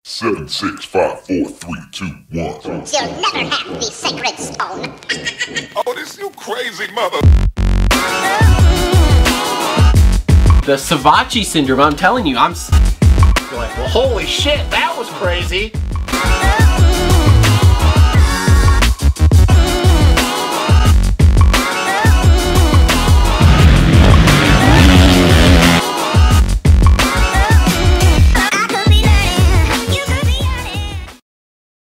7, 6, 5, 4, 3, 2, 1. You'll never have the sacred stone. Oh, this you crazy mother. The Savachi syndrome, I'm telling you, I'm like, well, holy shit, that was crazy.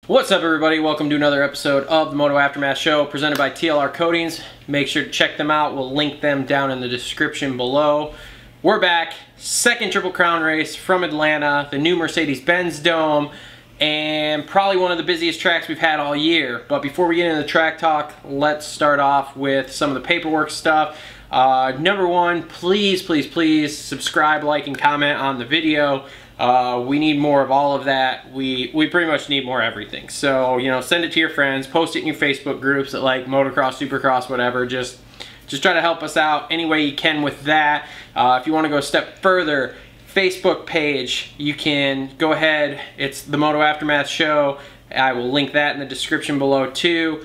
What's up, everybody? Welcome to another episode of the Moto AFtermath Show presented by TLR Coatings. Make sure to check them out. We'll link them down in the description below. We're back. Second Triple Crown race from Atlanta, the new Mercedes Benz Dome, and probably one of the busiest tracks we've had all year. But before we get into the track talk, let's start off with some of the paperwork stuff. Number one, please subscribe, like, and comment on the video. We need more of all of that. We pretty much need more everything. So, you know, send it to your friends, post it in your Facebook groups at like motocross, supercross, whatever. Just try to help us out any way you can with that. If you want to go a step further, Facebook page, you can go ahead. It's the Moto AFtermath Show. I will link that in the description below too.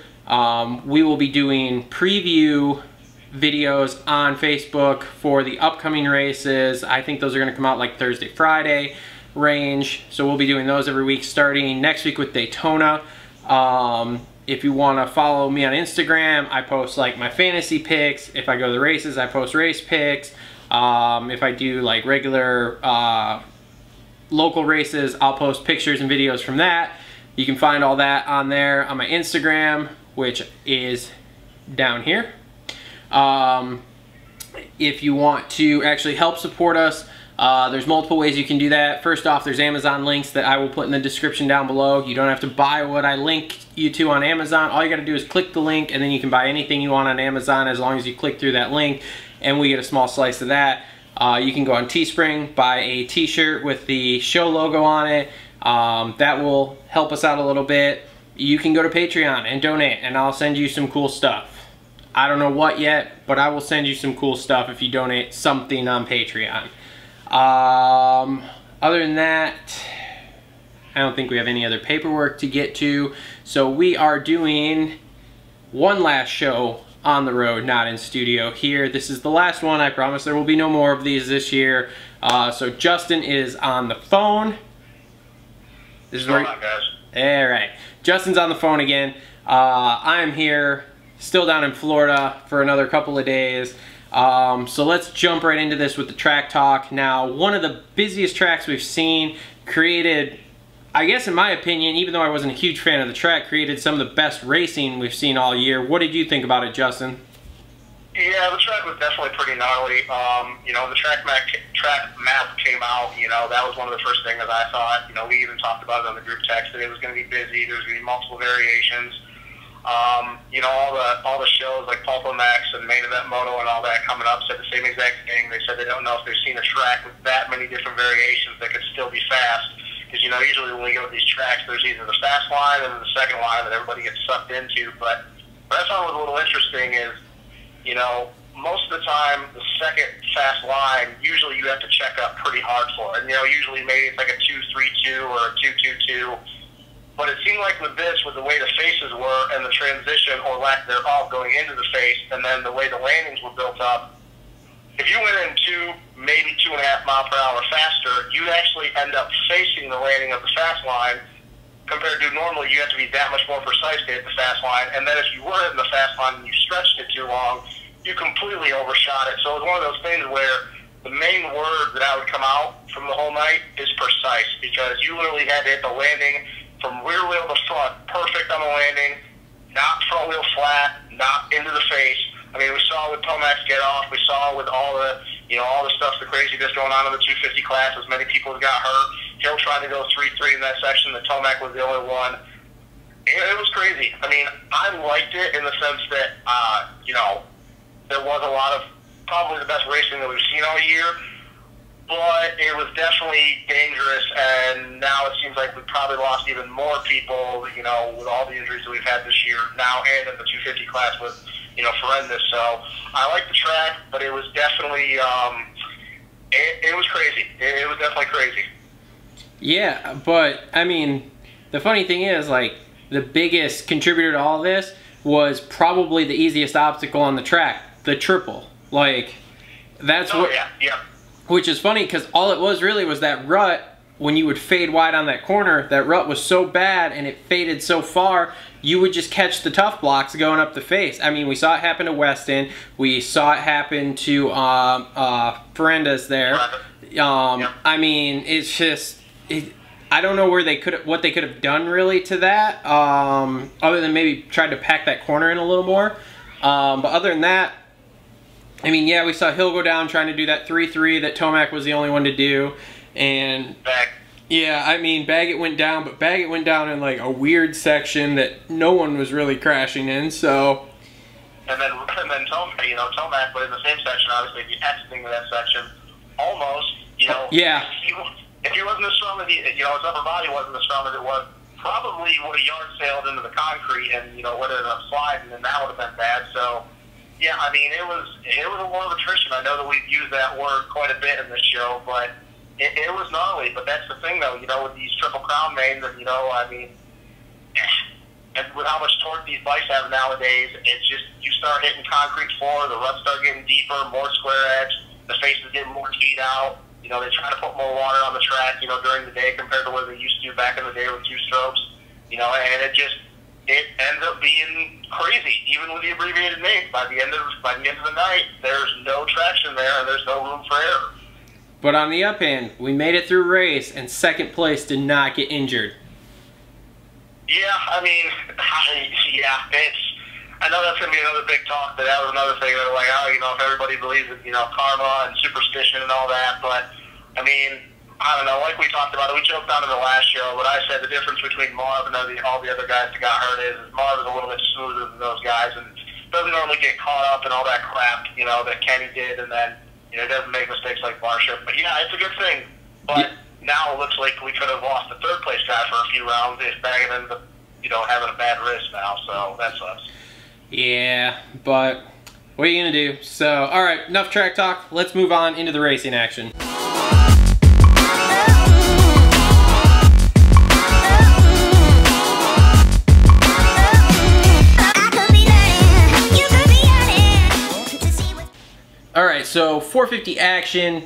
We will be doing preview videos on Facebook for the upcoming races. I think those are going to come out like Thursday, Friday range. So we'll be doing those every week starting next week with Daytona. If you want to follow me on Instagram, I post like my fantasy picks. If I go to the races, I post race picks. If I do like regular local races, I'll post pictures and videos from that. You can find all that on there on my Instagram, which is down here. If you want to actually help support us, there's multiple ways you can do that. First off, there's Amazon links that I will put in the description down below. You don't have to buy what I link you to on Amazon. All you got to do is click the link, and then you can buy anything you want on Amazon as long as you click through that link, and we get a small slice of that. You can go on Teespring, buy a t-shirt with the show logo on it. That will help us out a little bit. You can go to Patreon and donate, and I'll send you some cool stuff. I don't know what yet, but I will send you some cool stuff if you donate something on Patreon. Other than that, I don't think we have any other paperwork to get to. So we are doing one last show on the road, not in studio here. This is the last one. I promise there will be no more of these this year. So Justin is on the phone. This is where. Hold on, guys. All right, Justin's on the phone again. I am here. Still down in Florida for another couple of days. So let's jump right into this with the track talk. Now, one of the busiest tracks we've seen, created, I guess in my opinion, even though I wasn't a huge fan of the track, created some of the best racing we've seen all year. What did you think about it, Justin? Yeah, the track was definitely pretty gnarly. You know, the track map came out, you know, that was one of the first things that I thought. You know, we even talked about it on the group text that it was going to be busy, there was going to be multiple variations. You know, all the shows like Max and Main Event Moto and all that coming up said the same exact thing. They said they don't know if they've seen a track with that many different variations that could still be fast. Because, you know, usually when we go to these tracks, there's either the fast line and then the second line that everybody gets sucked into. But what I thought was a little interesting is, you know, most of the time, the second fast line, usually you have to check up pretty hard for it. And, you know, usually maybe it's like a 2-3-2 or a 2-2-2. But it seemed like with this, with the way the faces were and the transition or lack thereof going into the face, and then the way the landings were built up, if you went in 2, maybe 2.5 miles per hour faster, you'd actually end up facing the landing of the fast line compared to normally you have to be that much more precise to hit the fast line. And then if you were in the fast line and you stretched it too long, you completely overshot it. So it was one of those things where the main word that I would come out from the whole night is precise, because you literally had to hit the landing from rear wheel to front, perfect on the landing, not front wheel flat, not into the face. I mean, we saw with Tomac get off, we saw with all the, you know, all the stuff, the craziness going on in the 250 class, as many people have got hurt. Hill tried to go 3-3 in that section, the Tomac was the only one. It was crazy. I mean, I liked it in the sense that, you know, there was a lot of probably the best racing that we've seen all year. But it was definitely dangerous, and now it seems like we probably lost even more people, you know, with all the injuries that we've had this year now and in the 250 class with, you know, Ferendis. So I like the track, but it was definitely, it was crazy. It was definitely crazy. Yeah, but I mean, the funny thing is, like, the biggest contributor to all this was probably the easiest obstacle on the track, the triple. Like, that's what. Yeah. Which is funny because all it was really was that rut. When you would fade wide on that corner, that rut was so bad and it faded so far, you would just catch the tough blocks going up the face. I mean, we saw it happen to Weston. We saw it happen to Ferendas there. I mean, it's just, I don't know where what they could have done really to that, other than maybe tried to pack that corner in a little more. But other than that, I mean, yeah, we saw Hill go down trying to do that 3-3 that Tomac was the only one to do. And yeah, I mean, Baggett went down, but Baggett went down in like a weird section that no one was really crashing in. So, and then Tomac, you know, Tomac was in the same section. Obviously, the exiting of that section, almost, you know, yeah. If he wasn't as strong as his upper body wasn't as strong as it was, probably would have yard sailed into the concrete and would have ended up sliding, and that would have been bad. So. Yeah, I mean, it was a war of attrition. I know that we've used that word quite a bit in this show, but it was gnarly. But that's the thing, though, with these Triple Crown mains, and, I mean, and with how much torque these bikes have nowadays, it's just, you start hitting concrete floor, the ruts start getting deeper, more square edge, the faces get more teed out. They try to put more water on the track, during the day compared to what they used to back in the day with 2 strokes, and it ends up being crazy, even with the abbreviated names. By the end of the night, there's no traction there, and there's no room for error. But on the up end, we made it through race, and second place did not get injured. Yeah, I mean, I know that's going to be another big talk, but that was another thing that, like, if everybody believes in, karma and superstition and all that, but, I mean, I don't know, like we talked about it, we joked on in the last show, but I said the difference between Marv and all the other guys that got hurt is Marv is a little bit smoother than those guys and doesn't normally get caught up in all that crap, that Kenny did, and then, doesn't make mistakes like Barship. But yeah, it's a good thing. But now it looks like we could have lost the third place guy for a few rounds if Baggett ends up, having a bad wrist now, so that sucks. Yeah, but what are you going to do? So, alright, enough track talk. Let's move on into the racing action. Alright, so 450 action.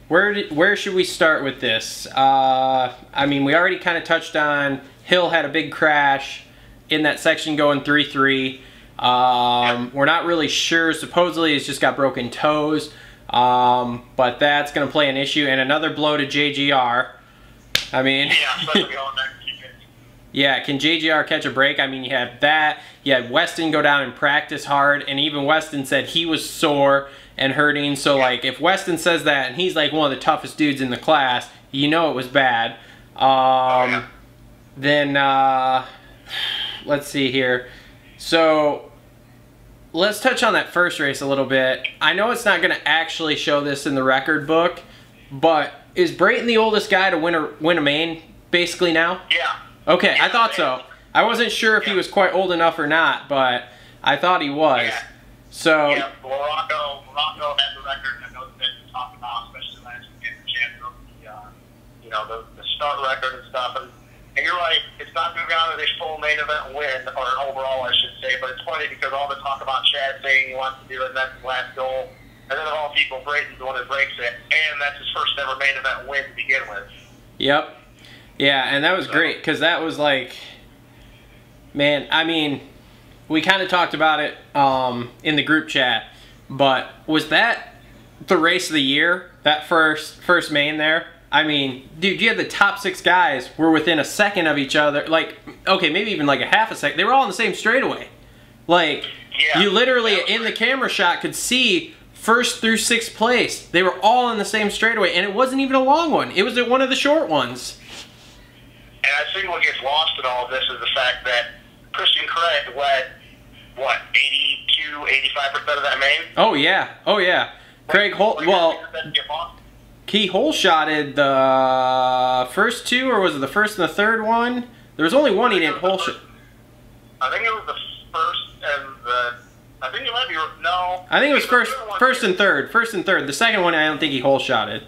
Where should we start with this? I mean, we already kind of touched on Hill had a big crash in that section going 3-3. We're not really sure. Supposedly he's just got broken toes. But that's going to play an issue. And another blow to JGR. I mean... Yeah, can JGR catch a break? I mean, you had that. You had Weston go down and practice hard, and even Weston said he was sore and hurting. So, like, if Weston says that, and he's, like, one of the toughest dudes in the class, you know it was bad. Then, let's see here. So, let's touch on that first race a little bit. I know it's not going to actually show this in the record book, but is Brayton the oldest guy to win a main, basically, now? Yeah. Okay, I thought so. I wasn't sure if he was quite old enough or not, but I thought he was. Yeah. So. Yeah, Morocco had the record. I know that we talked about, especially last weekend, the champion, the start record and stuff. And you're right, it's not going to be on this full main event win, or overall, I should say. But it's funny because all the talk about Chad saying he wants to do it, and that's his last goal. And then of all people, Brayton's the one that breaks it, and that's his first ever main event win to begin with. Yep. Yeah, and that was great, because that was like, man, I mean, we kind of talked about it in the group chat, but was that the race of the year, that first main there? I mean, dude, you had the top 6 guys were within a second of each other, like, okay, maybe even like a half a second. They were all in the same straightaway. Like, you literally, in the camera shot, could see 1st through 6th place. They were all in the same straightaway, and it wasn't even a long one. It was one of the short ones. And I think what gets lost in all of this is the fact that Christian Craig led, what, 82, 85% of that main? Oh, yeah. Oh, yeah. Craig he hole-shotted the first 2, or was it the first and the third one? There was only one he didn't hole-shot. I think it was the first and the... I think it was first and third. The second one, I don't think he hole-shotted.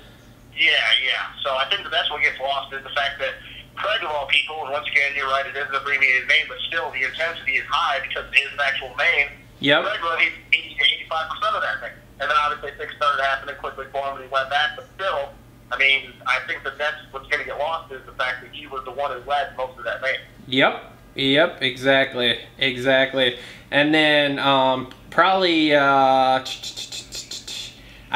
Yeah. So I think that's what gets lost is the fact that Craig, of all people, and once again, you're right, it is an abbreviated name, but still the intensity is high because it is an actual name. Yep. Craig run 80 to 85% of that thing. And then obviously things started happening quickly for him and he went back, but still, I mean, I think that that's what's going to get lost is the fact that he was the one who led most of that name. Yep, exactly. And then probably, I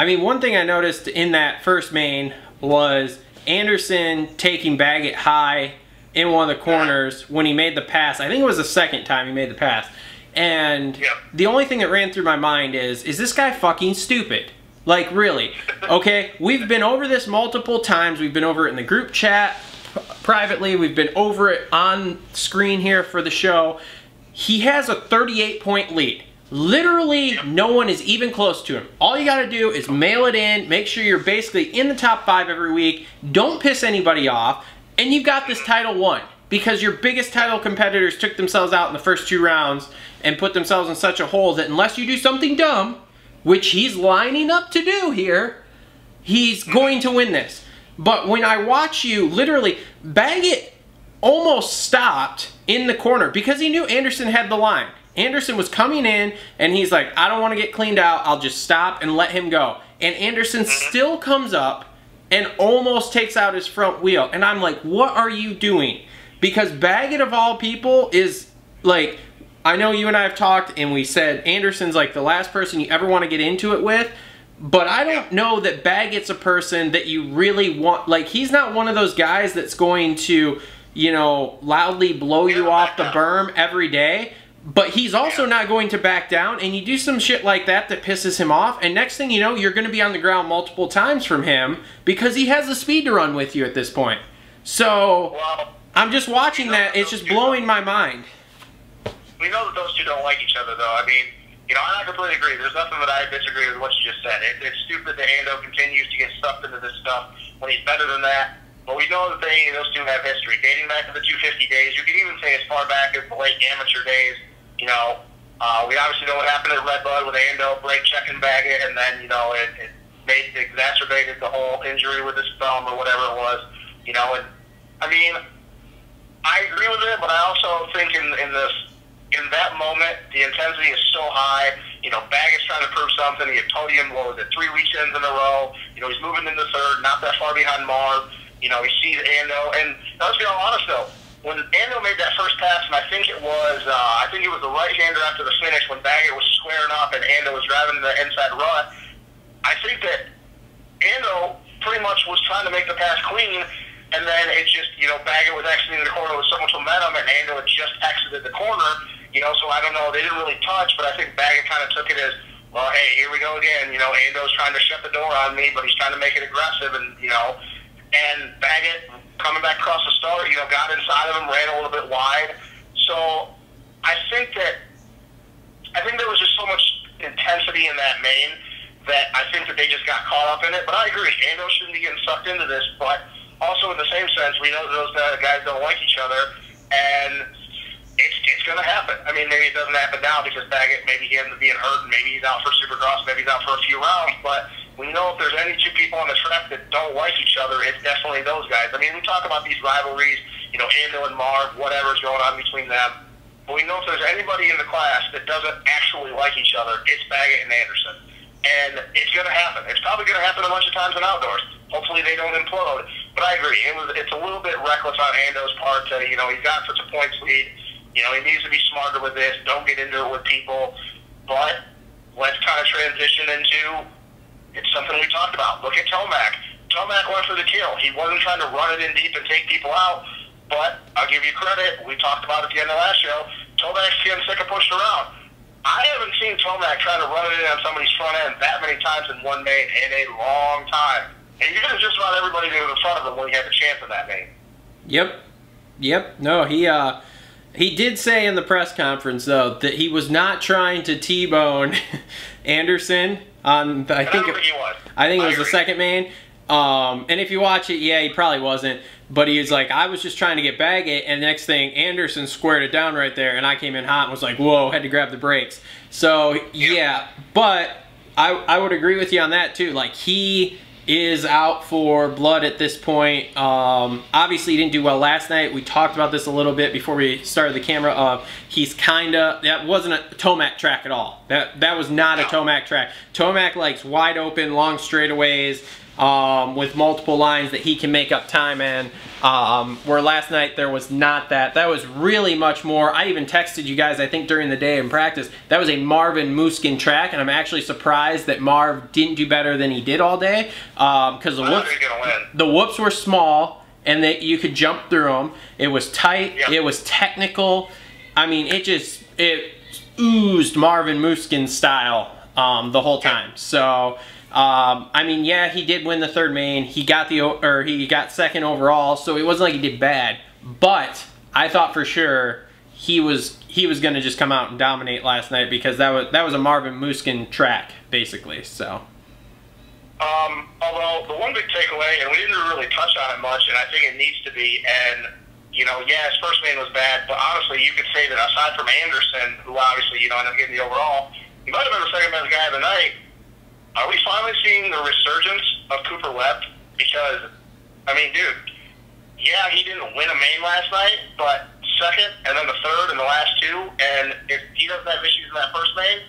mean, one thing I noticed in that first main was Anderson taking Baggett high in one of the corners when he made the pass. I think it was the second time he made the pass. And the only thing that ran through my mind is this guy fucking stupid? Like, really? Okay, we've been over this multiple times. We've been over it in the group chat, privately. We've been over it on screen here for the show. He has a 38-point lead. Literally, no one is even close to him. All you got to do is mail it in, make sure you're basically in the top 5 every week, don't piss anybody off, and you've got this title won. Because your biggest title competitors took themselves out in the first 2 rounds and put themselves in such a hole that unless you do something dumb, which he's lining up to do here, he's going to win this. But when I watch you, literally, Baggett almost stopped in the corner because he knew Anderson had the line. Anderson was coming in, and he's like, I don't want to get cleaned out. I'll just stop and let him go. And Anderson still comes up and almost takes out his front wheel. And I'm like, what are you doing? Because Baggett, of all people, is like, I know you and I have talked, and we said Anderson's like the last person you ever want to get into it with. But I don't know that Baggett's a person that you really want. Like, he's not one of those guys that's going to, you know, loudly blow you off the berm every day. But he's also not going to back down, and you do some shit like that that pisses him off, and next thing you know, you're going to be on the ground multiple times from him because he has the speed to run with you at this point. So, I'm just watching that. It's just blowing my mind. We know that those two don't like each other, though. I mean, you know, I completely agree. There's nothing that I disagree with what you just said. It's stupid that Ando continues to get sucked into this stuff when he's better than that. But we know that those two have history. Dating back to the 250 days, you could even say as far back as the late amateur days. You know, we obviously know what happened at Redbud with Ando, brake checking Baggett, and then, you know, it exacerbated the whole injury with his thumb or whatever it was. You know, and I mean, I agree with it, but I also think in that moment, the intensity is so high. You know, Baggett's trying to prove something. He had podium, what was it, 3 weekends in a row. You know, he's moving into third, not that far behind Marv. You know, he sees Ando, and let's be all honest though. When Ando made that first pass, and I think it was the right-hander after the finish when Baggett was squaring up and Ando was driving the inside rut. I think that Ando pretty much was trying to make the pass clean, and then it just, you know, Baggett was exiting the corner with so much momentum, and Ando had just exited the corner. You know, so I don't know. They didn't really touch, but I think Baggett kind of took it as, well, hey, here we go again. You know, Ando's trying to shut the door on me, but he's trying to make it aggressive, and, you know, and Baggett coming back across the start, you know, got inside of him, ran a little bit wide. So I think there was just so much intensity in that main that I think that they just got caught up in it. But I agree, Ando shouldn't be getting sucked into this. But also in the same sense, we know that those guys don't like each other, and it's going to happen. I mean, maybe it doesn't happen now because Baggett, maybe he ends up being hurt, and maybe he's out for Supercross, maybe he's out for a few rounds. But we know if there's any two people on the track that don't like each other, it's definitely those guys. I mean, we talk about these rivalries, you know, Ando and Marv, whatever's going on between them. But we know if there's anybody in the class that doesn't actually like each other, it's Baggett and Anderson. And it's going to happen. It's probably going to happen a bunch of times in outdoors. Hopefully they don't implode. But I agree. It's a little bit reckless on Ando's part to, you know, he's got such a points lead. You know, he needs to be smarter with this. Don't get into it with people. But let's kind of transition into, it's something we talked about. Look at Tomac. Tomac went for the kill. He wasn't trying to run it in deep and take people out. But I'll give you credit. We talked about it at the end of last show. Tomac's getting sick of pushing around. I haven't seen Tomac trying to run it in on somebody's front end that many times in one main in a long time. And you're just about everybody that was in front of him when he had the chance in that main. Yep. No, he did say in the press conference, though, that he was not trying to T-bone Anderson on, I think it was the second main. And if you watch it, yeah, he probably wasn't. But he was like, I was just trying to get Baggett, and next thing, Anderson squared it down right there, and I came in hot and was like, whoa, had to grab the brakes. So, yeah, but I would agree with you on that, too. Like, he is out for blood at this point. Obviously, he didn't do well last night. We talked about this a little bit before we started the camera. He's that wasn't a Tomac track at all. That was not a Tomac track. Tomac likes wide open, long straightaways with multiple lines that he can make up time in. Where last night there was not that. That was really much more. I even texted you guys, I think during the day in practice, that was a Marvin Muskin track, and I'm actually surprised that Marv didn't do better than he did all day, because the whoops were small and that you could jump through them. It was tight. Yep. It was technical. I mean, it oozed Marvin Muskin style the whole time. So I mean, yeah, he did win the third main. He got second overall, so it wasn't like he did bad. But I thought for sure he was going to just come out and dominate last night, because that was a Marvin Muskin track basically. So. Although the one big takeaway, and we didn't really touch on it much, and I think it needs to be, and you know, yeah, his first main was bad, but honestly, you could say that aside from Anderson, who obviously ended up getting the overall, he might have been the second best guy of the night. Are we finally seeing the resurgence of Cooper Webb? Because, I mean, dude, yeah, he didn't win a main last night, but second, and then the third, and the last two, and if he doesn't have issues in that first main,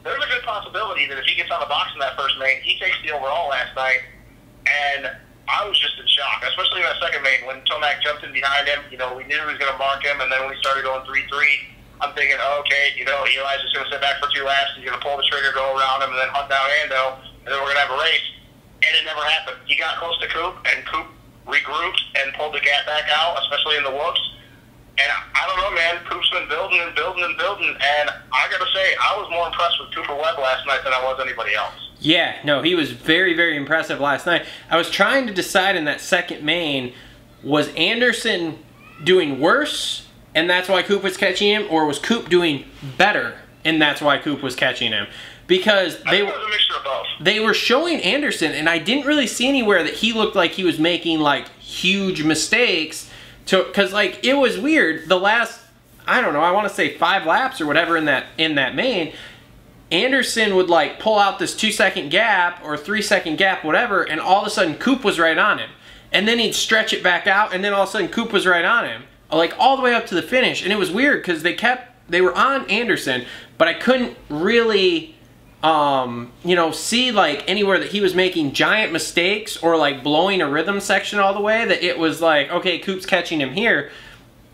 there's a good possibility that if he gets on the box in that first main, he takes the overall last night. And I was just in shock, especially in that second main when Tomac jumped in behind him. You know, we knew he was going to mark him, and then when we started going 3-3, I'm thinking, oh, okay, you know, Eli's just going to sit back for 2 laps, he's going to pull the trigger, go around him, and then hunt down Ando, and then we're going to have a race. And it never happened. He got close to Coop, and Coop regrouped and pulled the gap back out, especially in the whoops. And I don't know, man, Coop's been building and building and building, and I got to say, I was more impressed with Cooper Webb last night than I was anybody else. Yeah, no, he was very, very impressive last night. I was trying to decide in that second main, was Anderson doing worse, and that's why Coop was catching him, or was Coop doing better, and that's why Coop was catching him? Because I think it was a mixture of both. They were showing Anderson, and I didn't really see anywhere that he looked like he was making like huge mistakes. Because like it was weird. The last, I don't know, I want to say 5 laps or whatever in that main, Anderson would like pull out this 2-second gap or 3-second gap, whatever, and all of a sudden Coop was right on him. And then he'd stretch it back out, and then all of a sudden Coop was right on him, like all the way up to the finish. And it was weird because they were on Anderson, but I couldn't really you know, see like anywhere that he was making giant mistakes or like blowing a rhythm section all the way, that it was like, okay, Coop's catching him here.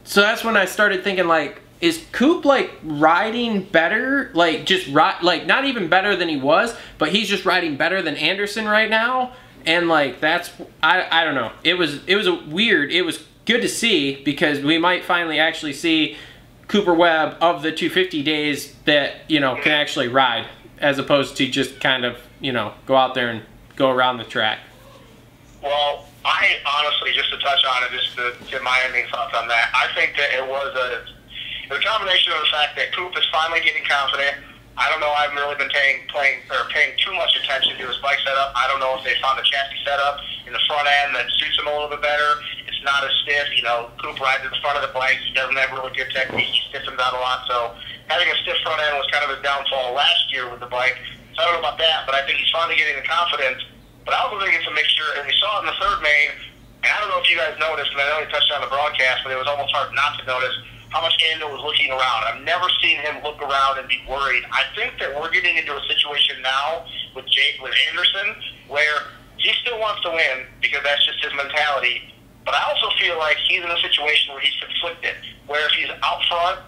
So that's when I started thinking, like, is Coop like riding better, like just like not even better than he was, but he's just riding better than Anderson right now? And like that's, I don't know, it was a weird, it was good to see, because we might finally actually see Cooper Webb of the 250 days that, you know, can actually ride, as opposed to just kind of, you know, go out there and go around the track. Well, I honestly, just to touch on it, just to get my ending thoughts on that, I think that it was a combination of the fact that Coop is finally getting confident. I don't know, I haven't really been paying too much attention to his bike setup. I don't know if they found a chassis setup in the front end that suits him a little bit better. It's not as stiff, you know, Coop rides at the front of the bike, he doesn't have really good technique, he stiffens out a lot, so having a stiff front end was kind of his downfall last year with the bike. So I don't know about that, but I think he's finally getting the confidence. But I also think it's a mixture, and we saw it in the third main, and I don't know if you guys noticed, and I know he touched on the broadcast, but it was almost hard not to notice how much Ando was looking around. I've never seen him look around and be worried. I think that we're getting into a situation now with Anderson where he still wants to win, because that's just his mentality. But I also feel like he's in a situation where he's conflicted, where if he's out front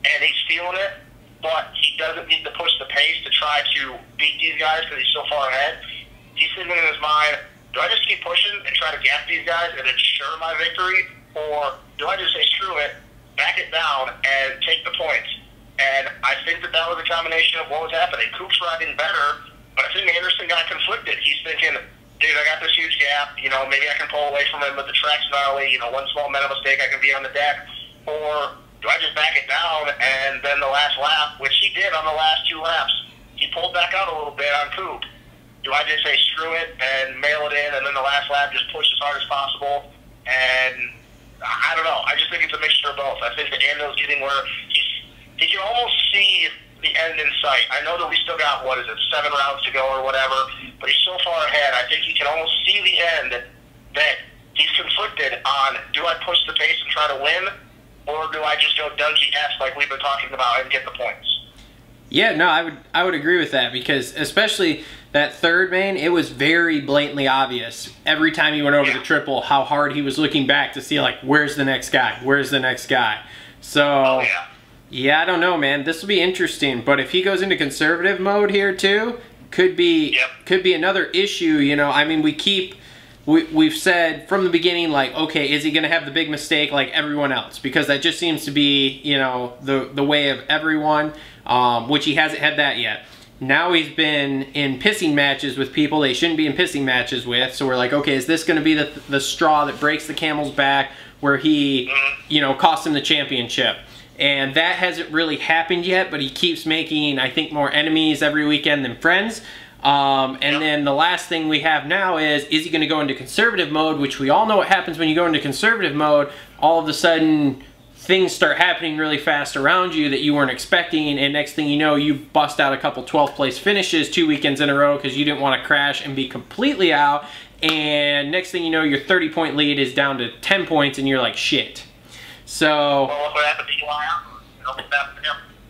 and he's feeling it, but he doesn't need to push the pace to try to beat these guys because he's so far ahead, he's thinking in his mind, do I just keep pushing and try to gap these guys and ensure my victory, or do I just say screw it, back it down, and take the points? And I think that was a combination of what was happening. Coop's riding better, but I think Anderson got conflicted. He's thinking, dude, I got this huge gap, you know, maybe I can pull away from him, but the track's gnarly, you know, one small mental mistake, I can be on the deck. Or do I just back it down, and then the last lap, which he did on the last 2 laps, he pulled back out a little bit on Coop. Do I just say screw it and mail it in, and then the last lap just push as hard as possible? And I don't know. I just think it's a mixture of both. I think that Ando's getting where he can almost see the end in sight. I know that we still got, 7 rounds to go or whatever, but he's so far ahead. I think he can almost see the end that he's conflicted on, do I push the pace and try to win, or do I just go Dungy-esque like we've been talking about and get the points? Yeah, no, I would agree with that, because especially that third main, it was very blatantly obvious every time he went over the triple how hard he was looking back to see, like, where's the next guy? Where's the next guy? So, yeah, I don't know, man. This will be interesting, but if he goes into conservative mode here too, could be another issue, you know. I mean, we've said from the beginning, like, okay, is he going to have the big mistake like everyone else? Because that just seems to be, you know, the way of everyone, which he hasn't had that yet. Now he's been in pissing matches with people they shouldn't be in pissing matches with, so we're like, okay, is this going to be the straw that breaks the camel's back where he, you know, cost him the championship? And that hasn't really happened yet, but he keeps making, I think, more enemies every weekend than friends. And then the last thing we have now is he going to go into conservative mode, which we all know what happens when you go into conservative mode. All of a sudden, things start happening really fast around you that you weren't expecting, and next thing you know, you bust out a couple 12th place finishes 2 weekends in a row because you didn't want to crash and be completely out, and next thing you know, your 30-point lead is down to 10 points, and you're like, shit. So... Well, what happened to TLR?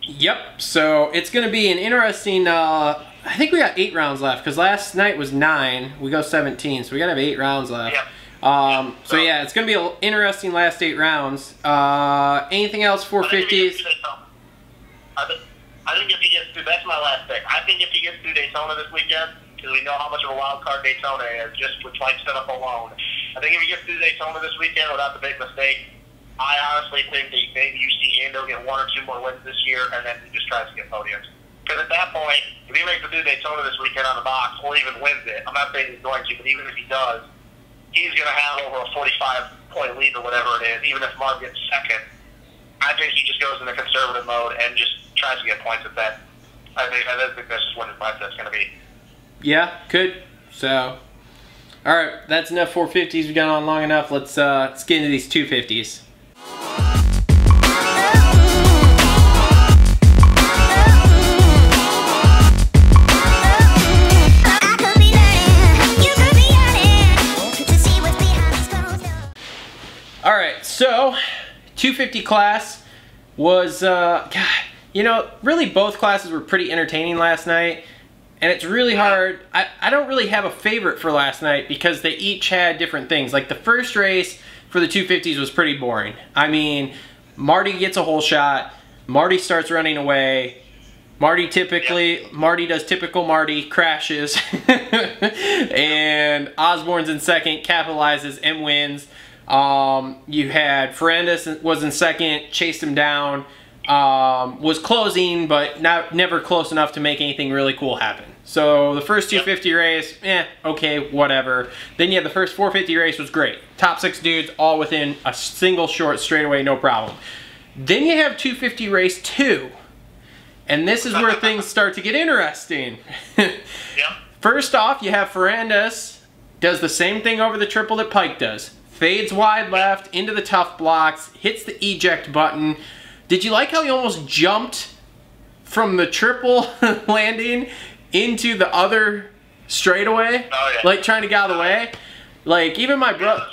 Yep, so it's going to be an interesting... I think we got 8 rounds left, because last night was 9. We go 17, so we got to have 8 rounds left. Yep. So yeah, it's going to be an interesting last 8 rounds. Anything else, 450s? I think if he gets through, that's my last pick. I think if he gets through Daytona this weekend, because we know how much of a wild card Daytona is, just with like setup alone. I think if he gets through Daytona this weekend without the big mistake, I honestly think that maybe you see Ando get 1 or 2 more wins this year, and then he just tries to get podiums. Because at that point, if he makes it through Daytona this weekend on the box, or even wins it, I'm not saying he's going to, but even if he does, he's going to have over a 45-point lead or whatever it is, even if Marv gets second. I think he just goes into conservative mode and just tries to get points at that. I think that's just what his mindset's going to be. Yeah, could. So, all right, that's enough 450s. We've gone on long enough. Let's get into these 250s. All right, so 250 class was, God, you know, really both classes were pretty entertaining last night, and it's really hard. I don't really have a favorite for last night because they each had different things. Like the first race for the 250s was pretty boring. I mean, Marty gets a hole shot, Marty starts running away, Marty does typical Marty, crashes, and Osborne's in second, capitalizes and wins. You had Ferrandis was in second, chased him down, was closing, but never close enough to make anything really cool happen. So the first 250 race, okay, whatever. Then you had the first 450 race, was great. Top 6 dudes, all within a single short straightaway, no problem. Then you have 250 race 2, and this is where things start to get interesting. First off, you have Ferrandis does the same thing over the triple that Pike does. Fades wide left into the tough blocks, hits the eject button. Did you like how he almost jumped from the triple landing into the other straightaway? Oh, yeah. Like trying to get out of the way? Like even my brother...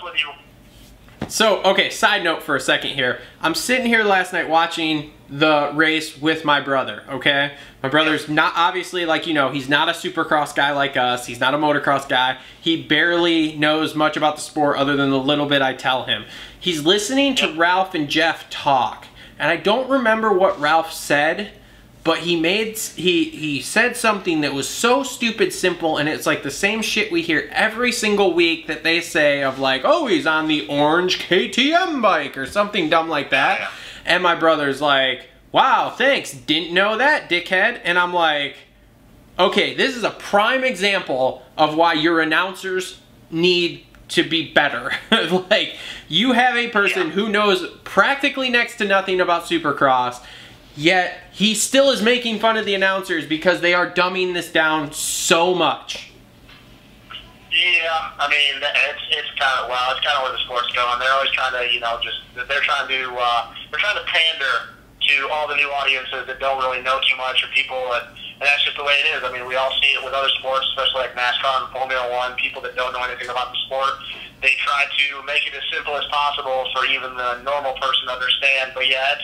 So, okay, side note for a second here. I'm sitting here last night watching the race with my brother, okay? My brother's not, obviously, like, you know, he's not a Supercross guy like us. He's not a motocross guy. He barely knows much about the sport other than the little bit I tell him. He's listening to Ralph and Jeff talk, and I don't remember what Ralph said, but he said something that was so stupid simple, and it's like the same shit we hear every single week that they say of like, oh, he's on the orange KTM bike or something dumb like that. And my brother's like, wow, thanks, didn't know that, dickhead. And I'm like, okay, this is a prime example of why your announcers need to be better. Like, you have a person who knows practically next to nothing about Supercross, yet he still is making fun of the announcers because they are dumbing this down so much. Yeah, I mean, it's kind of, well, it's kind of where the sport's going. They're always trying to, you know, they're trying to pander to all the new audiences that don't really know too much, or people that, and that's just the way it is. I mean, we all see it with other sports, especially like NASCAR and Formula One. People that don't know anything about the sport, they try to make it as simple as possible for even the normal person to understand. But yeah,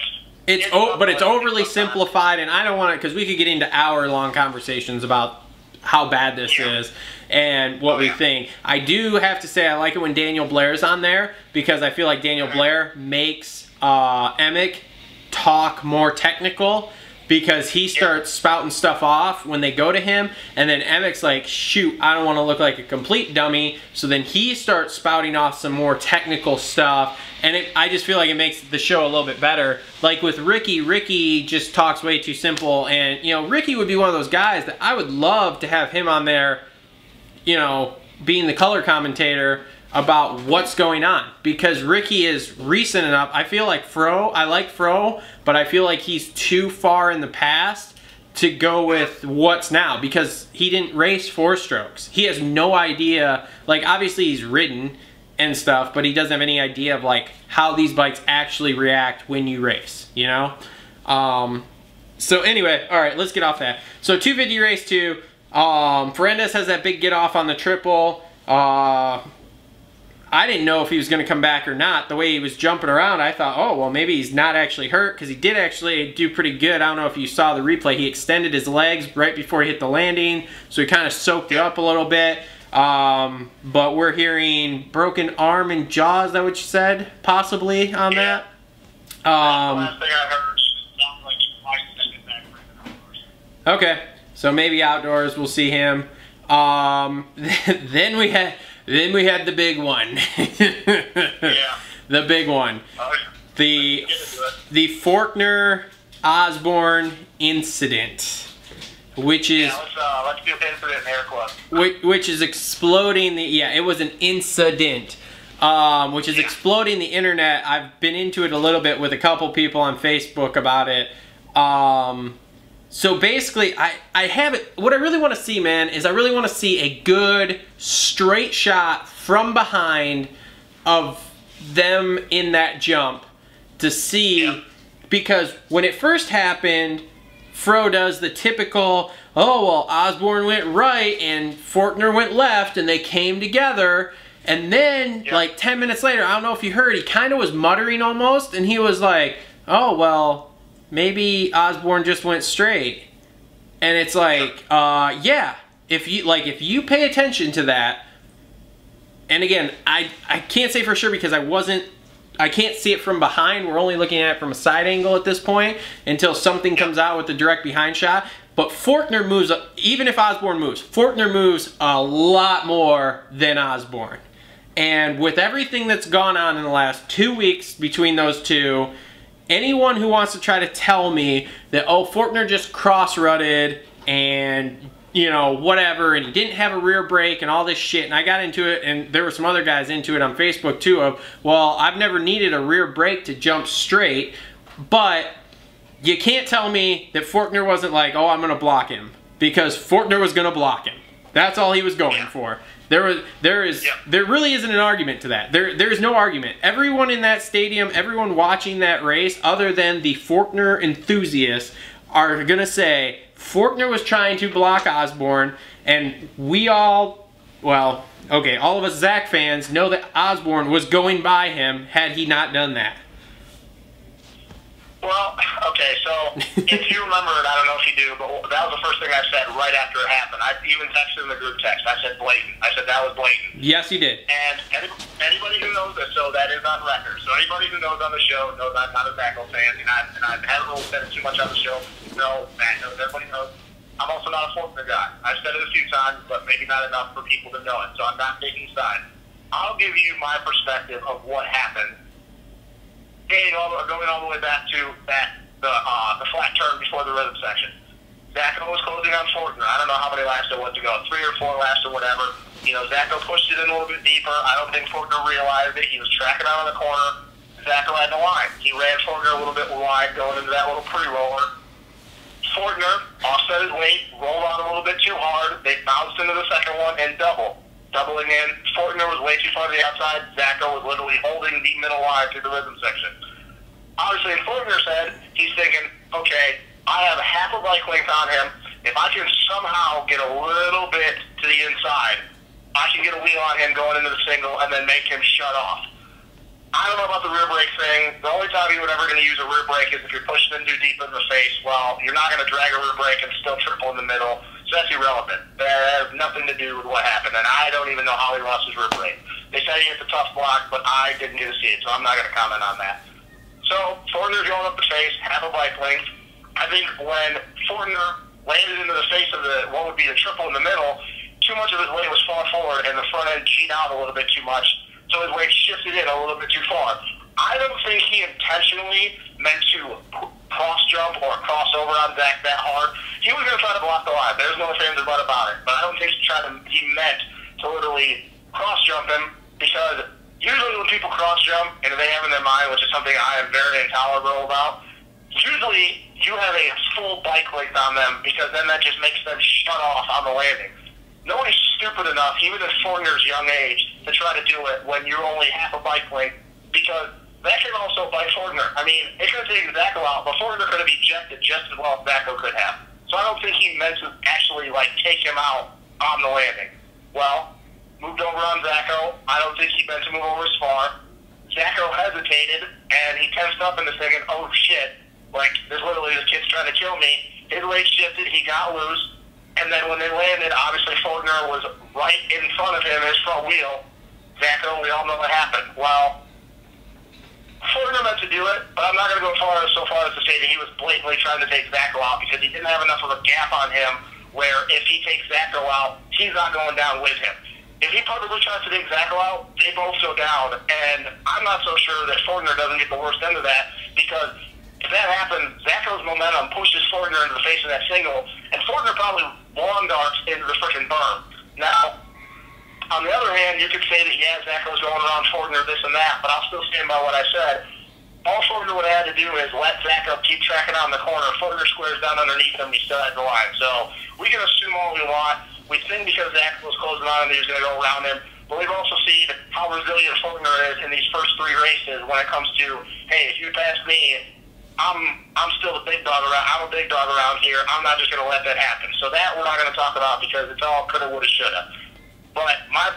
it's overly simplified, and I don't want to, because we could get into hour-long conversations about how bad this is and what we think. I do have to say I like it when Daniel Blair's on there, because I feel like Daniel Blair makes Emick talk more technical, because he starts spouting stuff off when they go to him, and then Emick's like, shoot, I don't want to look like a complete dummy, so then he starts spouting off some more technical stuff, and I just feel like it makes the show a little bit better. Like with Ricky just talks way too simple, and you know, Ricky would be one of those guys that I would love to have him on there, you know, being the color commentator about what's going on, because Ricky is recent enough. I feel like I like Fro, but I feel like he's too far in the past to go with what's now, because he didn't race 4-strokes. He has no idea, like obviously he's ridden and stuff, but he doesn't have any idea of like how these bikes actually react when you race, you know? So anyway, all right, let's get off that. So 250 race 2, Ferendez has that big get off on the triple. I didn't know if he was going to come back or not. The way he was jumping around, I thought, oh, well, maybe he's not actually hurt, because he did actually do pretty good. I don't know if you saw the replay. He extended his legs right before he hit the landing, so he kind of soaked it up a little bit. But we're hearing broken arm and jaw. Is that what you said, possibly, on that? last thing I heard, sounds like he might send it back for the outdoors. Okay, so maybe outdoors we'll see him. Then we had the big one. Yeah. The big one. The Forkner Osborne incident, which is let's do incident in air quotes. which is exploding the it was an incident, which is exploding the internet. I've been into it a little bit with a couple people on Facebook about it. So basically, I have it. What I really want to see, man, is I really want to see a good straight shot from behind of them in that jump to see, because when it first happened, Fro does the typical, oh, well, Osborne went right and Forkner went left and they came together. And then, like 10 minutes later, I don't know if you heard, he kind of was muttering almost, and he was like, oh, well, maybe Osborne just went straight. And it's like, yeah, if you pay attention to that, and again, I can't say for sure because I can't see it from behind. We're only looking at it from a side angle at this point until something comes out with the direct behind shot. But Forkner moves, even if Osborne moves, Forkner moves a lot more than Osborne. And with everything that's gone on in the last 2 weeks between those two, anyone who wants to try to tell me that, oh, Forkner just cross-rutted and, you know, whatever, and he didn't have a rear brake and all this shit, and I got into it, and there were some other guys into it on Facebook too, of, well, I've never needed a rear brake to jump straight, but you can't tell me that Forkner wasn't like, oh, I'm going to block him, because Forkner was going to block him. That's all he was going for. There really isn't an argument to that. There is no argument. Everyone in that stadium, everyone watching that race, other than the Forkner enthusiasts, are gonna say Forkner was trying to block Osborne, and we all, well, okay, all of us Zach fans know that Osborne was going by him had he not done that. Well, okay, so if you remember it, I don't know if you do, but that was the first thing I said right after it happened. I even texted in the group text. I said blatant. I said that was blatant. Yes, you did. And anybody who knows this, so that is on record. So anybody who knows on the show knows I'm not a Zacho fan, and I haven't really said it too much on the show. No, Matt knows, everybody knows. I'm also not a Forkner guy. I've said it a few times, but maybe not enough for people to know it. So I'm not taking sides. I'll give you my perspective of what happened. Going all the way back to the flat turn before the rhythm section. Zacho was closing on Forkner. I don't know how many laps there was to go, 3 or 4 laps or whatever. You know, Zacho pushed it in a little bit deeper. I don't think Forkner realized it. He was tracking out on the corner. Zacho had the line. He ran Forkner a little bit wide going into that little pre-roller. Forkner offset his weight, rolled on a little bit too hard. They bounced into the second one and doubling in. Forkner was way too far to the outside. Zacho was literally holding the middle line through the rhythm section. Obviously, in Fortner's head, he's thinking, okay, I have a half a bike length on him. If I can somehow get a little bit to the inside, I can get a wheel on him going into the single and then make him shut off. I don't know about the rear brake thing. The only time you would ever going to use a rear brake is if you're pushing him too deep in the face. Well, you're not going to drag a rear brake and still triple in the middle, so that's irrelevant. That has nothing to do with what happened, and I don't even know how he lost his rear brake. They said he hit the tough block, but I didn't get to see it, so I'm not going to comment on that. So, Fortner's going up the face, half a bike length. I think when Fortner landed into the face of the what would be the triple in the middle, too much of his weight was far forward, and the front end G'd out a little bit too much, so his weight shifted in a little bit too far. I don't think he intentionally meant to cross jump or cross over on Zach that hard. He was going to try to block the line. There's no ifs, ands, or buts about it. But I don't think he meant to literally cross jump him, because usually when people cross jump and they have in their mind, which is something I am very intolerable about, usually you have a full bike length on them, because then that just makes them shut off on the landing. Nobody's stupid enough, even at Fortner's young age, to try to do it when you're only half a bike length, because that can also bite Fortner. I mean, it could have taken Zacho out, but Fortner could have ejected just as well as Zacho could have. So I don't think he meant to actually, take him out on the landing. Well, moved over on Zacho. I don't think he meant to move over as far. Zacho hesitated, and he tensed up into thinking, oh, shit, there's literally this kid's trying to kill me. His weight shifted, he got loose, and then when they landed, obviously Fortner was right in front of him, his front wheel. Zacho, we all know what happened. Well, Fortner meant to do it, but I'm not going to go so far as to say that he was blatantly trying to take Zacho out, because he didn't have enough of a gap on him where if he takes Zacho out, he's not going down with him. If he purposely tries to take Zacho out, they both go down, and I'm not so sure that Fortner doesn't get the worst end of that, because if that happens, Zacho's momentum pushes Fortner into the face of that single, and Fortner probably lawn darts into the freaking berm. Now, on the other hand, you could say that, yeah, Zacho's going around Fortner, this and that, but I'll still stand by what I said. All Fortner would have had to do is let Zacho keep tracking on the corner. Fortner squares down underneath him, he still has the line. So we can assume all we want. We think because Zacho was closing on him, he was going to go around him. But we've also seen how resilient Fortner is in these first three races when it comes to, hey, if you pass me, I'm still the big dog around. I'm a big dog around here. I'm not just going to let that happen. So that we're not going to talk about, because it's all coulda, woulda, shoulda. But my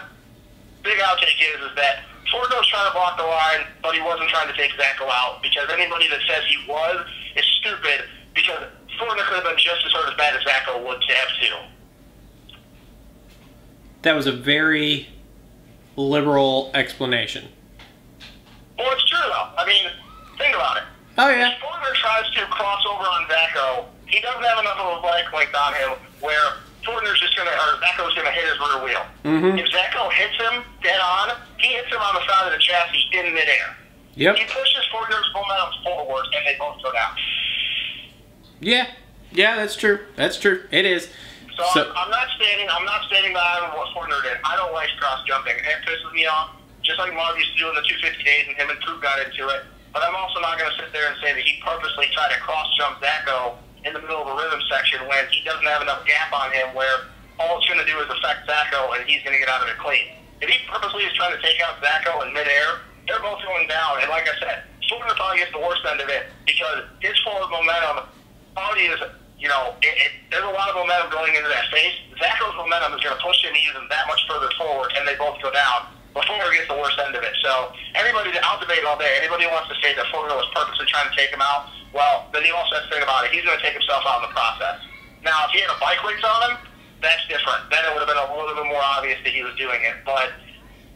big outtake is that Fortner was trying to block the line, but he wasn't trying to take Zacho out, because anybody that says he was is stupid, because Fortner could have been just as hurt as bad as Zacho would to have too. That was a very liberal explanation. Well, it's true, though. I mean, think about it. Oh, yeah. If Fortner tries to cross over on Zacho, he doesn't have enough of a bike length on him where Fortner's just going to, or Zacho's going to hit his rear wheel. Mm-hmm. If Zacho hits him dead on, he hits him on the side of the chassis in midair. Yep. He pushes Fortner's momentum forward, and they both go down. Yeah. Yeah, that's true. That's true. It is. So I'm not stating that what Fortner did. I don't like cross jumping. It pisses me off, just like Marv used to do in the 250 days, and him and Troop got into it. But I'm also not going to sit there and say that he purposely tried to cross jump Zacho in the middle of a rhythm section when he doesn't have enough gap on him where all it's going to do is affect Zacho and he's going to get out of it clean. If he purposely is trying to take out Zacho in midair, they're both going down. And like I said, Fortner probably gets the worst end of it, because his forward momentum already is, there's a lot of momentum going into that face. Zacho's momentum is going to push him even that much further forward, and they both go down. But Fortner gets the worst end of it. So I'll debate all day. Anybody who wants to say that Fortner was purposely trying to take him out, well, then you also have to think about it. He's going to take himself out in the process. Now, if he had a bike race on him, that's different. Then it would have been a little bit more obvious that he was doing it. But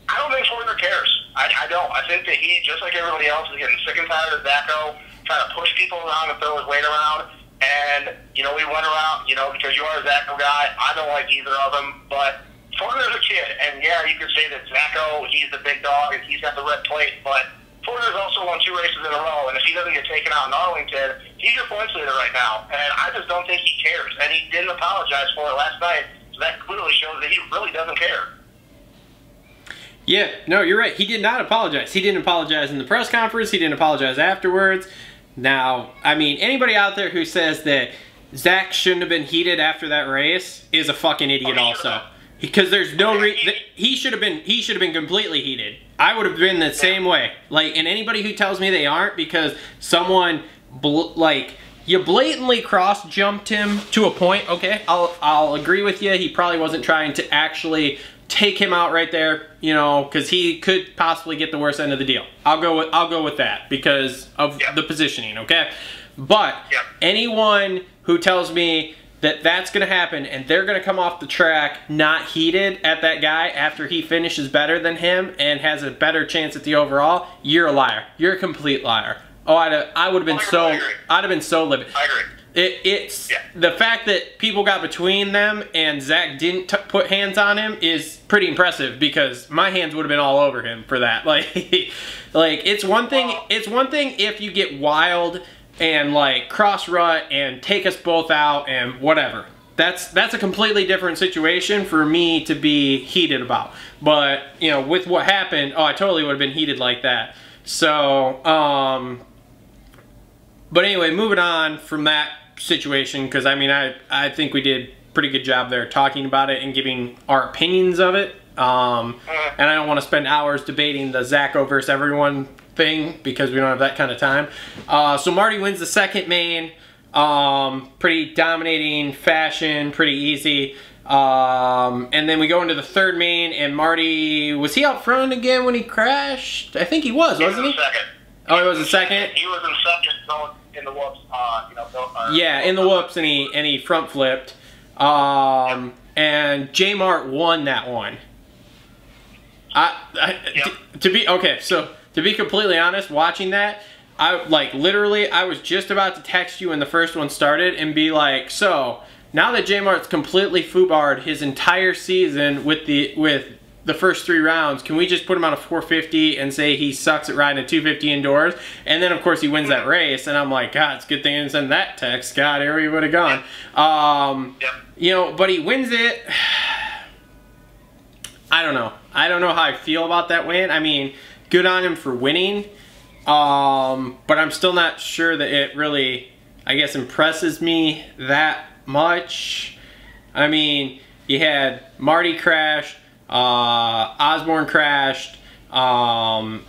I don't think Fortner cares. I don't. I think that he, just like everybody else, is getting sick and tired of Zacho trying to push people around and throw his weight around. And, we went around, because you are a Zacho guy. I don't like either of them. But Fortner's a kid. And, yeah, you could say that Zacho, he's the big dog and he's got the red plate. But Fortner's also won 2 races in a row. And if he doesn't get taken out in Arlington, he's your points leader right now. And I just don't think he cares. And he didn't apologize for it last night. So that clearly shows that he really doesn't care. Yeah, no, you're right. He did not apologize. He didn't apologize in the press conference. He didn't apologize afterwards. Now, I mean, anybody out there who says that Zach shouldn't have been heated after that race is a fucking idiot also. Because there's no he should have been completely heated. I would have been the same way. Like, and anybody who tells me they aren't because someone you blatantly cross jumped him to a point. Okay, I'll agree with you. He probably wasn't trying to actually take him out right there, you know, because he could possibly get the worst end of the deal. I'll go with that because of the positioning. Okay, but anyone who tells me that that's going to happen and they're going to come off the track not heated at that guy after he finishes better than him and has a better chance at the overall, you're a liar. You're a complete liar. Oh, I would have been I'd have been so livid. I agree. It's the fact that people got between them and Zach didn't put hands on him is pretty impressive because my hands would have been all over him for that. Like it's one thing. It's one thing if you get wild and like cross rut and take us both out and whatever. That's a completely different situation for me to be heated about. But you know, with what happened, oh, I totally would have been heated like that. So, but anyway, moving on from that situation, because I mean, I think we did a pretty good job there talking about it and giving our opinions of it. And I don't want to spend hours debating the Zacho versus everyone thing because we don't have that kind of time. So Marty wins the second main, pretty dominating fashion, pretty easy. And then we go into the third main, and Marty, was he out front again when he crashed? I think he was, wasn't he? Second. Oh, he was in second? He was in second, going in the whoops. Yeah, in the whoops, and he front flipped. And J Mart won that one. To be completely honest, watching that, I was just about to text you when the first one started and be like, so now that J Mart's completely foobarred his entire season with the first 3 rounds, can we just put him on a 450 and say he sucks at riding a 250 indoors? And then of course he wins that race, and I'm like, God, it's a good thing I didn't send that text. God, here we would have gone. You know, but he wins it. I don't know. I don't know how I feel about that win. I mean, good on him for winning. But I'm still not sure that it really, I guess, impresses me that much. I mean, you had Marty crash, Osborne crashed, Ferendis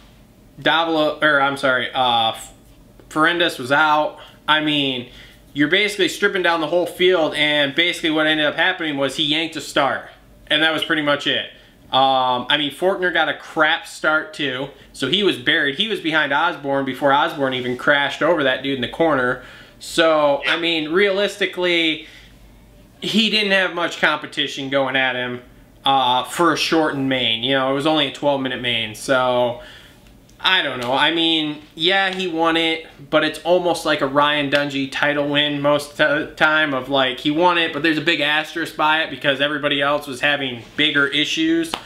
was out. I mean, you're basically stripping down the whole field, and basically what ended up happening was he yanked a start, and that was pretty much it. I mean, Faulkner got a crap start too, so he was buried. He was behind Osborne before Osborne even crashed over that dude in the corner. So, I mean, realistically, he didn't have much competition going at him for a shortened main. You know, it was only a 12-minute main, so I don't know. I mean, yeah, he won it, but it's almost like a Ryan Dungey title win most of the time of like, he won it, but there's a big asterisk by it because everybody else was having bigger issues. So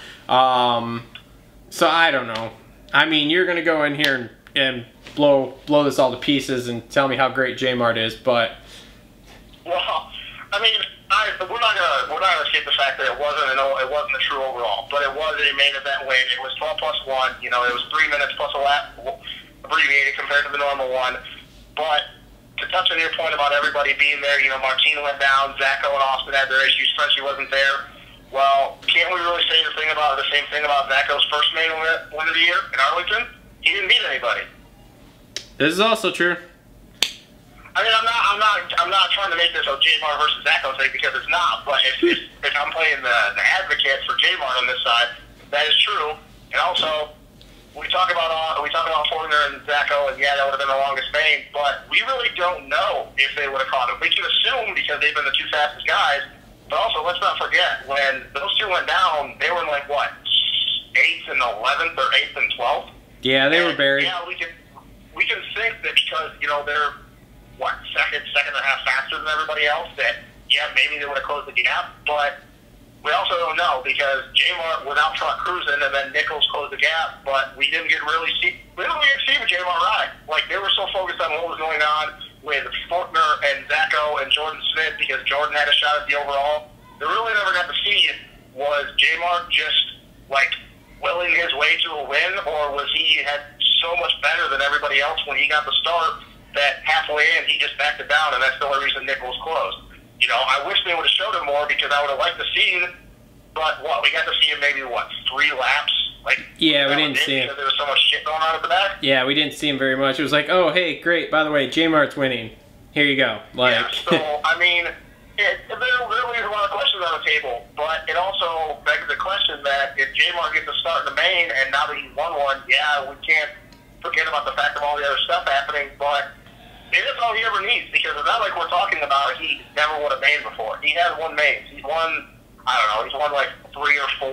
I don't know. I mean, you're going to go in here and blow this all to pieces and tell me how great J-Mart is, but... Well, I mean, we're not gonna escape the fact that it wasn't a true overall, but it was a main event win. It was 12 plus 1. You know, it was 3 minutes plus a lap, abbreviated compared to the normal one. But to touch on your point about everybody being there, you know, Martin went down, Zacho and Austin had their issues, Frenchie wasn't there. Well, can't we really say the same thing about Zacho's first main win of the year in Arlington? He didn't beat anybody. This is also true. I mean, I'm not trying to make this a J-Mart versus Zacho thing because it's not. But if I'm playing the advocate for J-Mart on this side, that is true. And also, we talk about Faulkner and Zacho, and yeah, that would have been the longest main. But we really don't know if they would have caught him. We can assume because they've been the 2 fastest guys. But also, let's not forget when those 2 went down, they were in like what, 8th and 11th or 8th and 12th. Yeah, they were buried. Yeah, we can think that because you know they're second and a half faster than everybody else, that, yeah, maybe they would have closed the gap, but we also don't know because J-Mart was out front cruising and then Nichols closed the gap, but we didn't really see a J-Mart ride. Like, they were so focused on what was going on with Faulkner and Zacho and Jordan Smith because Jordan had a shot at the overall. They really never got to see it. Was J-Mart just, like, willing his way to a win, or was he had so much better than everybody else when he got the start that halfway in he just backed it down, and that's the only reason Nichols closed. You know, I wish they would have showed him more because I would have liked to see But what, we got to see him maybe, what, 3 laps? Like, yeah, we didn't see him. Because there was so much shit going on at the back? Yeah, we didn't see him very much. It was like, oh, hey, great, by the way, J-Mart's winning. Here you go. Like, yeah, so, I mean, there really is a lot of questions on the table, but it also begs the question that if J-Mart gets a start in the main, and now that he's won one, yeah, we can't forget about the fact of all the other stuff happening, but it is all he ever needs, because it's not like we're talking about he never won a main before. He has won mains. He's won, I don't know, he's won like 3 or 4,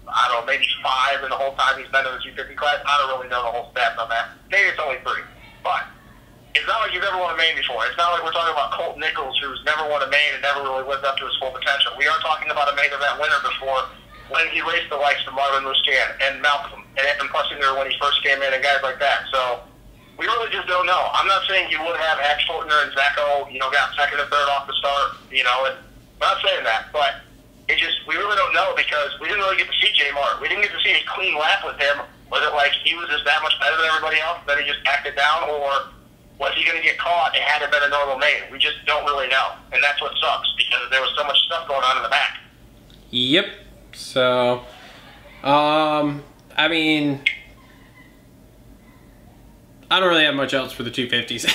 I don't know, maybe 5 in the whole time he's been in the 250 class. I don't really know the whole stats on that. Maybe it's only 3. But it's not like you've ever won a main before. It's not like we're talking about Colt Nichols, who's never won a main and never really lived up to his full potential. We are talking about a main event winner before, when he raced the likes of Marvin Musquin and Malcolm and Evan Plessinger when he first came in and guys like that. So we really just don't know. I'm not saying you would have Ax Fortner and Zacho, got second and third off the start, and I'm not saying that, but it just, we really don't know because we didn't really get to see J-Mart. We didn't get to see a clean lap with him. Was it like he was just that much better than everybody else, then he just acted down, or was he going to get caught and had it been a normal main? We just don't really know, and that's what sucks because there was so much stuff going on in the back. Yep. So, I mean, I don't really have much else for the 250s.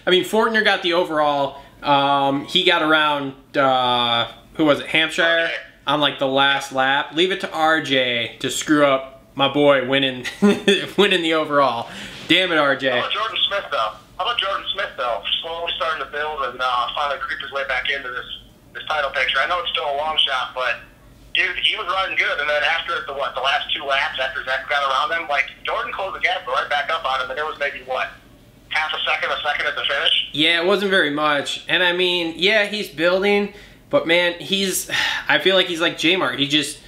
I mean, Fortner got the overall. He got around, who was it, Hampshire, on like the last lap. Leave it to RJ to screw up my boy winning winning the overall. Damn it, RJ. How about Jordan Smith, though? Slowly starting to build and finally creep his way back into this title picture. I know it's still a long shot, but dude, he was riding good. And then after the last 2 laps, after Zach got around him, like, Jordan closed the gap right back up on him, and it was maybe, half a second at the finish? Yeah, it wasn't very much. And I mean, yeah, he's building, but man, I feel like he's like J-Mart. He just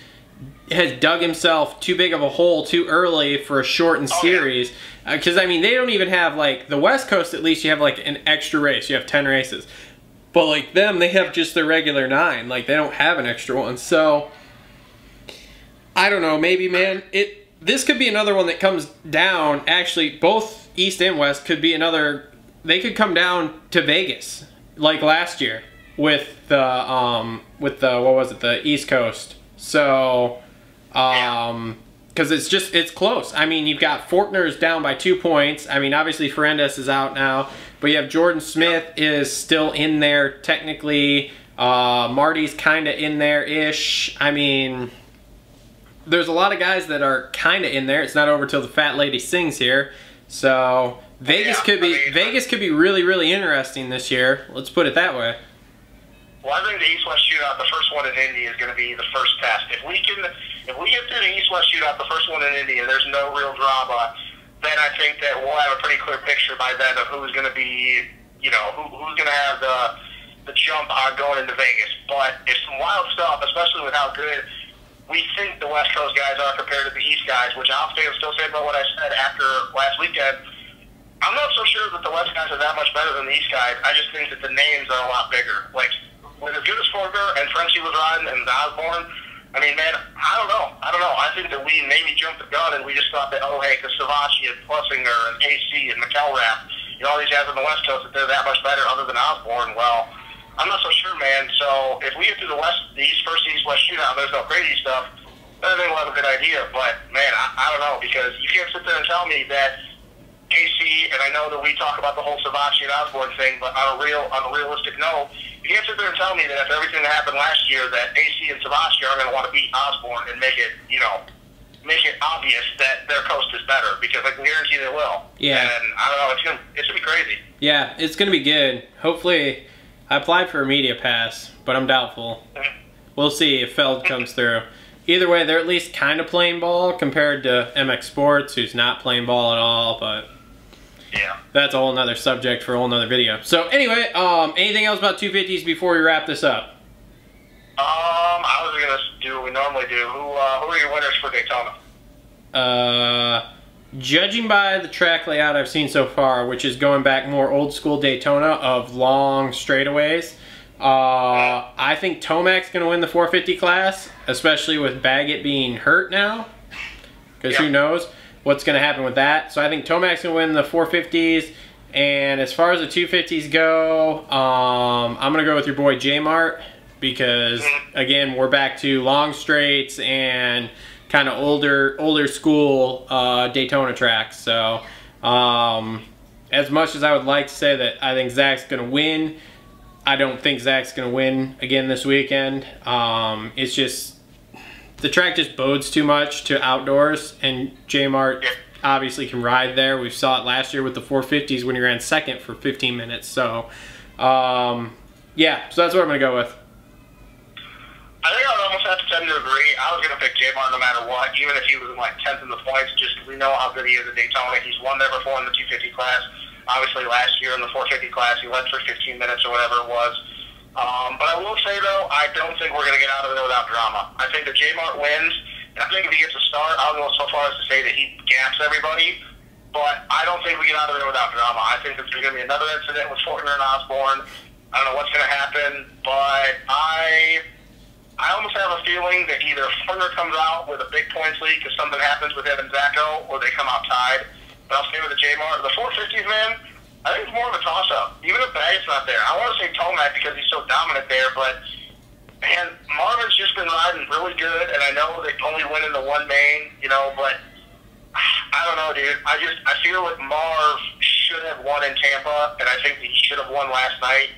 has dug himself too big of a hole too early for a shortened series. Because, I mean, they don't even have, like, the West Coast, at least you have, like, an extra race. You have 10 races. But, like, them, they have just their regular 9. Like, they don't have an extra one. So, I don't know. Maybe, man, this could be another one that comes down. Actually, both East and West could be another. They could come down to Vegas, like last year, with the what was it, the East Coast. So, because it's close. I mean, you've got Fortner's down by 2 points. I mean, obviously Ferrandis is out now, but you have Jordan Smith is still in there technically. Marty's kind of in there-ish. I mean, there's a lot of guys that are kind of in there. It's not over till the fat lady sings here. So Vegas could be really, really interesting this year. Let's put it that way. Well, I think the East-West Shootout, the first one in Indy, is going to be the first test. If we get through the East-West Shootout, the first one in Indy, and there's no real drama, then I think that we'll have a pretty clear picture by then of who's going to be, who's going to have the jump on going into Vegas. But it's some wild stuff, especially with how good we think the West Coast guys are compared to the East guys, which I'll still say about what I said after last weekend. I'm not so sure that the West guys are that much better than the East guys. I just think that the names are a lot bigger. Like, with as good as Forger and Frenchie was riding and Osborne, I mean, man, I don't know. I think that we maybe jumped the gun and we just thought that, oh, hey, because Savachi and Plessinger and AC and McElrath, all these guys on the West Coast, that they're that much better other than Osborne. Well, I'm not so sure, man. So if we get through the first East-West Shootout, there's no crazy stuff, then I think we'll have a good idea. But, man, I don't know, because you can't sit there and tell me that AC, and I know that we talk about the whole Savachi and Osborne thing, but on a realistic note, you can't sit there and tell me that after everything that happened last year that AC and Savachi are going to want to beat Osborne and make it, make it obvious that their coast is better, because I can guarantee they will. Yeah. And I don't know, it's going to be crazy. Yeah, it's going to be good. Hopefully, I applied for a media pass, but I'm doubtful. We'll see if Feld comes through. Either way, they're at least kind of playing ball compared to MX Sports, who's not playing ball at all, but yeah, that's a whole nother subject for a whole nother video. So anyway, anything else about 250s before we wrap this up? I was going to do what we normally do. Who are your winners for Daytona? Judging by the track layout I've seen so far, which is going back more old school Daytona of long straightaways, I think Tomac's going to win the 450 class, especially with Baggett being hurt now, because who knows what's going to happen with that. So I think Tomac's going to win the 450s, and as far as the 250s go, I'm going to go with your boy J-Mart, because again, we're back to long straights and kind of older school Daytona tracks. So as much as I would like to say that I think Zach's going to win, I don't think Zach's going to win again this weekend. It's just, the track just bodes too much to outdoors, and J-Mart obviously can ride there. We saw it last year with the 450s when he ran second for 15 minutes. So, yeah, so that's what I'm going to go with. I think I would almost have to tend to agree. I was going to pick J-Mart no matter what, even if he was in like 10th in the points, just because we know how good he is at Daytona. He's won there before in the 250 class. Obviously, last year in the 450 class, he led for 15 minutes or whatever it was. But I will say, though, I don't think we're going to get out of there without drama. I think that J-Mart wins, and I think if he gets a start, I'll go so far as to say that he gaps everybody. But I don't think we get out of there without drama. I think that there's going to be another incident with Fortner and Osborne. I don't know what's going to happen, but I almost have a feeling that either Fortner comes out with a big points lead because something happens with him and Zacho, or they come out tied. But I'll stay with the J-Mart. The 450s, man, I think it's more of a toss-up. Even if Baggett's not there. I want to say Tomac because he's so dominant there, but, man, Marvin's just been riding really good, and I know they only win in the one main, you know, but I don't know, dude. I feel like Marv should have won in Tampa, and I think that he should have won last night.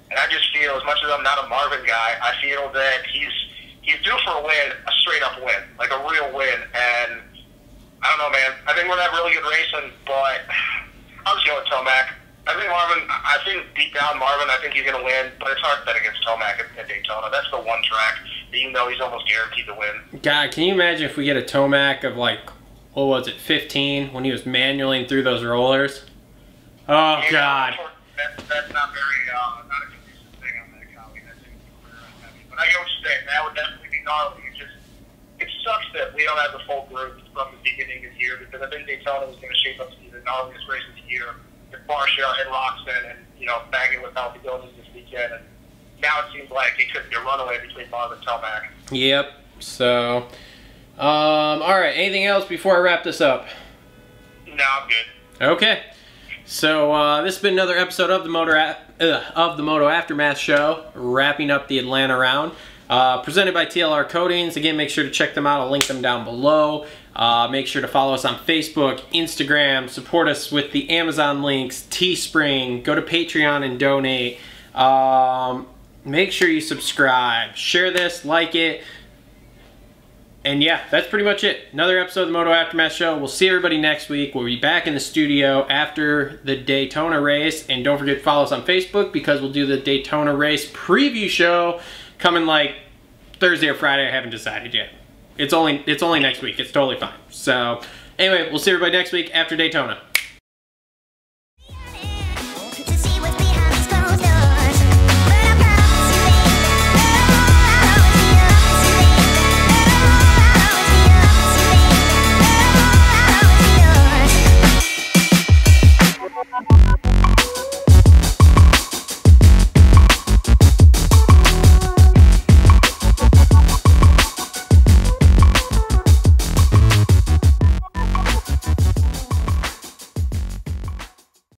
And I just feel, as much as I'm not a Marvin guy, I feel that he's due for a win, a straight-up win, like a real win, and I don't know, man. I think we're going to have really good racing, but I'll just go with Tomac. I think deep down Marvin, I think he's going to win, but it's hard to bet against Tomac at Daytona. That's the one track that you know he's almost guaranteed to win. God, can you imagine if we get a Tomac of like, what was it, 15, when he was manualing through those rollers? Oh, yeah, God. That's not very, not a consistent thing on that, Collie. That seems clear on that. But I get what you're saying. That would definitely be gnarly. It sucks that we don't have the full group from the beginning of the year, because I think Daytona was going to shape up to be the gnarliest race of the year if Barsha and Roxon and, you know, Baggett was healthy going into this weekend. And now it seems like it could be a runaway between Marv and Tomac. Yep. So, all right. Anything else before I wrap this up? No, I'm good. Okay. So this has been another episode of the Moto Aftermath Show, wrapping up the Atlanta round. Presented by TLR Coatings. Again, make sure to check them out. I'll link them down below. Make sure to follow us on Facebook, Instagram, support us with the Amazon links, Teespring, go to Patreon and donate. Make sure you subscribe, share this, like it. And yeah, that's pretty much it. Another episode of the Moto Aftermath Show. We'll see everybody next week. We'll be back in the studio after the Daytona race. And don't forget to follow us on Facebook, because we'll do the Daytona race preview show coming like Thursday or Friday. I haven't decided yet. It's only next week. It's totally fine. So anyway, we'll see everybody next week after Daytona.